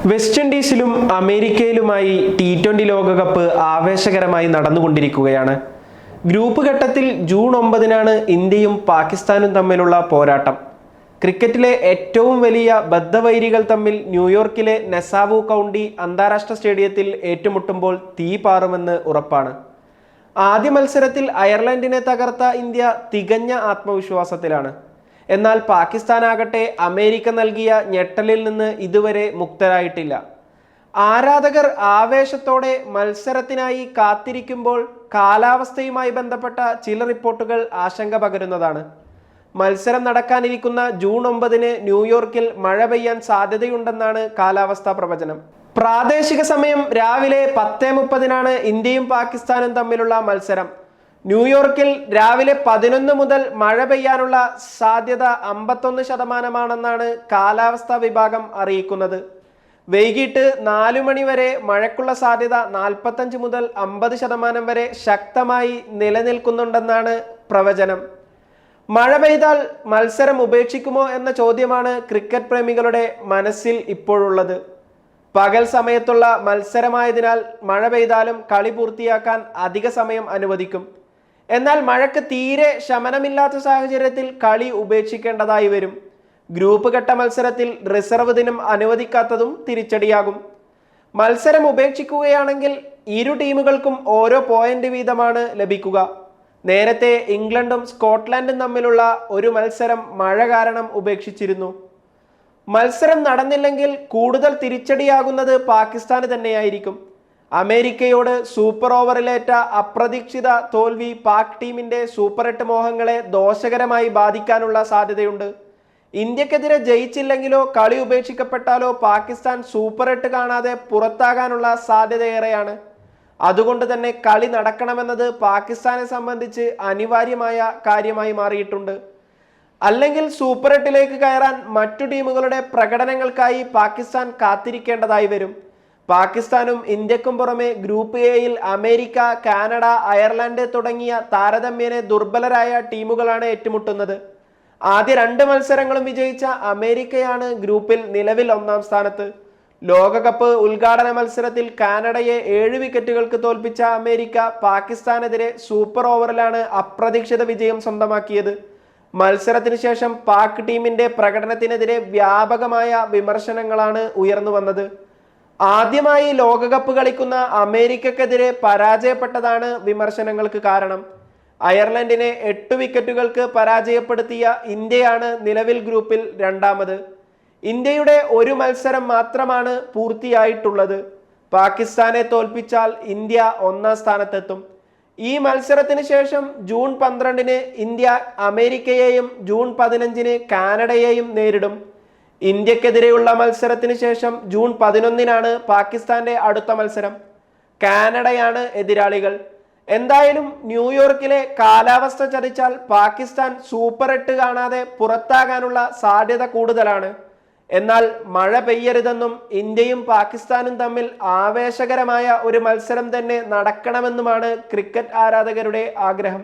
West ഇൻഡീസിലും അമേരിക്കയിലുമായി T20 ലോകകപ്പ് ആവേശകരമായി നടന്നുകൊണ്ടിരിക്കുകയാണ്. Group ഘട്ടത്തിൽ ജൂൺ 9-നാണ് ഇന്ത്യയും പാകിസ്ഥാനും തമ്മിലുള്ള പോരാട്ടം. ക്രിക്കറ്റിലെ ഏറ്റവും വലിയ ബദ്ധവൈരികൾ തമ്മിൽ ന്യൂയോർക്കിലെ നെസാവു കൗണ്ടി അന്താരാഷ്ട്ര സ്റ്റേഡിയത്തിൽ ഏറ്റുമുട്ടുമ്പോൾ തീ പാറുമെന്ന് ഉറപ്പാണ്. ആദ്യ മത്സരത്തിൽ അയർലൻഡിനെ തകർത്ത ഇന്ത്യ തികഞ്ഞ ആത്മവിശ്വാസത്തിലാണ്. എന്നാൽ പാകിസ്ഥാനാകട്ടെ അമേരിക്ക നൽകിയ ഞെട്ടലിൽ നിന്ന് ഇതുവരെ മുക്തരായിട്ടില്ല. ആരാധകർ ആവേശത്തോടെ മത്സരത്തിനായി കാത്തിരിക്കുമ്പോൾ കാലാവസ്ഥയുമായി ബന്ധപ്പെട്ട ചില റിപ്പോർട്ടുകൾ ആശങ്ക പകരുന്നതാണ്. മത്സരം നടക്കാനിരിക്കുന്ന ജൂൺ 9-ന് ന്യൂയോർക്കിൽ മഴ പെയ്യാൻ സാധ്യതയുണ്ടെന്നാണ് കാലാവസ്ഥാ പ്രവചനം. പ്രാദേശിക സമയം രാവിലെ 10:30-നാണ് ഇന്ത്യയും പാകിസ്ഥാനും തമ്മിലുള്ള മത്സരം. ന്യൂയോർക്കിൽ രാവിലെ 11 മുതൽ മഴ പെയ്യാനുള്ള സാധ്യത 51% കാലാവസ്ഥാ വിഭാഗം അറിയിക്കുന്നത്. വൈകിട്ട് 4 മണി വരെ മഴയ്ക്കുള്ള സാധ്യത 45 മുതൽ 50% വരെ ശക്തമായി നിലനിൽക്കുന്നുണ്ടെന്നാണ് പ്രവചനം. മഴ പെയ്താൽ മത്സരം ഉപേക്ഷിക്കുമോ എന്ന ചോദ്യമാണ് ക്രിക്കറ്റ് പ്രേമികളുടെ മനസ്സിൽ ഇപ്പോഴുള്ളത്. പകൽ സമയത്തുള്ള മത്സരമായതിനാൽ മഴ പെയ്താലും കളി പൂർത്തിയാക്കാൻ അധിക സമയം അനുവദിക്കും. എന്നാൽ മഴയ്ക്ക് തീരെ ശമനമില്ലാത്ത സാഹചര്യത്തിൽ കളി ഉപേക്ഷിക്കേണ്ടതായി വരും. ഗ്രൂപ്പ് ഘട്ട മത്സരത്തിൽ റിസർവ് ദിനം അനുവദിക്കാത്തതും തിരിച്ചടിയാകും. മത്സരം ഉപേക്ഷിക്കുകയാണെങ്കിൽ ഇരു ടീമുകൾക്കും ഓരോ പോയിന്റ് വീതമാണ് ലഭിക്കുക. നേരത്തെ ഇംഗ്ലണ്ടും സ്കോട്ട്ലൻഡും തമ്മിലുള്ള ഒരു മത്സരം മഴ കാരണം ഉപേക്ഷിച്ചിരുന്നു. മത്സരം നടന്നില്ലെങ്കിൽ കൂടുതൽ തിരിച്ചടിയാകുന്നത് പാകിസ്ഥാന് തന്നെയായിരിക്കും. അമേരിക്കയോട് സൂപ്പർ ഓവറിലേറ്റ അപ്രതീക്ഷിത തോൽവി പാക് ടീമിന്റെ സൂപ്പർ 8 മോഹങ്ങളെ ദോഷകരമായി ബാധിക്കാനുള്ള സാധ്യതയുണ്ട്. ഇന്ത്യക്കെതിരെ ജയിച്ചില്ലെങ്കിലോ കളി ഉപേക്ഷിക്കപ്പെട്ടാലോ പാകിസ്ഥാൻ സൂപ്പർ 8 കാണാതെ പുറത്താകാനുള്ള സാധ്യതയേറെയാണ്. അതുകൊണ്ട് തന്നെ കളി നടക്കണമെന്നത് പാകിസ്ഥാനെ സംബന്ധിച്ച് അനിവാര്യമായ കാര്യമായി മാറിയിട്ടുണ്ട്. അല്ലെങ്കിൽ സൂപ്പർ 8-ലേക്ക് കയറാൻ മറ്റു ടീമുകളുടെ പ്രകടനങ്ങൾക്കായി പാകിസ്ഥാൻ കാത്തിരിക്കേണ്ടതായി വരും. പാകിസ്ഥാനും ഇന്ത്യക്കും പുറമെ ഗ്രൂപ്പ് എയിൽ അമേരിക്ക, കാനഡ, അയർലൻഡ് തുടങ്ങിയ താരതമ്യേന ദുർബലരായ ടീമുകളാണ് ഏറ്റുമുട്ടുന്നത്. ആദ്യ 2 മത്സരങ്ങളും വിജയിച്ച അമേരിക്കയാണ് ഗ്രൂപ്പിൽ നിലവിൽ 1-ാം സ്ഥാനത്ത്. ലോകകപ്പ് ഉദ്ഘാടന മത്സരത്തിൽ കാനഡയെ 7 വിക്കറ്റുകൾക്ക് തോൽപ്പിച്ച അമേരിക്ക പാകിസ്ഥാനെതിരെ സൂപ്പർ ഓവറിലാണ് അപ്രതീക്ഷിത വിജയം സ്വന്തമാക്കിയത്. മത്സരത്തിന് ശേഷം പാക് ടീമിന്റെ പ്രകടനത്തിനെതിരെ വ്യാപകമായ വിമർശനങ്ങളാണ് ഉയർന്നു വന്നത്. ആദ്യമായി ലോകകപ്പ് കളിക്കുന്ന അമേരിക്കക്കെതിരെ പരാജയപ്പെട്ടതാണ് വിമർശനങ്ങൾക്ക് കാരണം. അയർലൻഡിനെ 8 വിക്കറ്റുകൾക്ക് പരാജയപ്പെടുത്തിയ ഇന്ത്യയാണ് നിലവിൽ ഗ്രൂപ്പിൽ 2-ാമത്. ഇന്ത്യയുടെ ഒരു മത്സരം മാത്രമാണ് പൂർത്തിയായിട്ടുള്ളത്. പാകിസ്ഥാനെ തോൽപ്പിച്ചാൽ ഇന്ത്യ 1-ാം സ്ഥാനത്തെത്തും. ഈ മത്സരത്തിന് ശേഷം ജൂൺ 12-ന് ഇന്ത്യ അമേരിക്കയെയും ജൂൺ 15-ന് കാനഡയെയും നേരിടും. ഇന്ത്യക്കെതിരെയുള്ള മത്സരത്തിന് ശേഷം ജൂൺ 11-നാണ് പാകിസ്ഥാന്റെ അടുത്ത മത്സരം. കാനഡയാണ് എതിരാളികൾ. എന്തായാലും ന്യൂയോർക്കിലെ കാലാവസ്ഥ ചതിച്ചാൽ പാകിസ്ഥാൻ സൂപ്പർ 8 കാണാതെ പുറത്താകാനുള്ള സാധ്യത കൂടുതലാണ്. എന്നാൽ മഴ പെയ്യരുതെന്നും ഇന്ത്യയും പാകിസ്ഥാനും തമ്മിൽ ആവേശകരമായ ഒരു മത്സരം തന്നെ നടക്കണമെന്നുമാണ് ക്രിക്കറ്റ് ആരാധകരുടെ ആഗ്രഹം.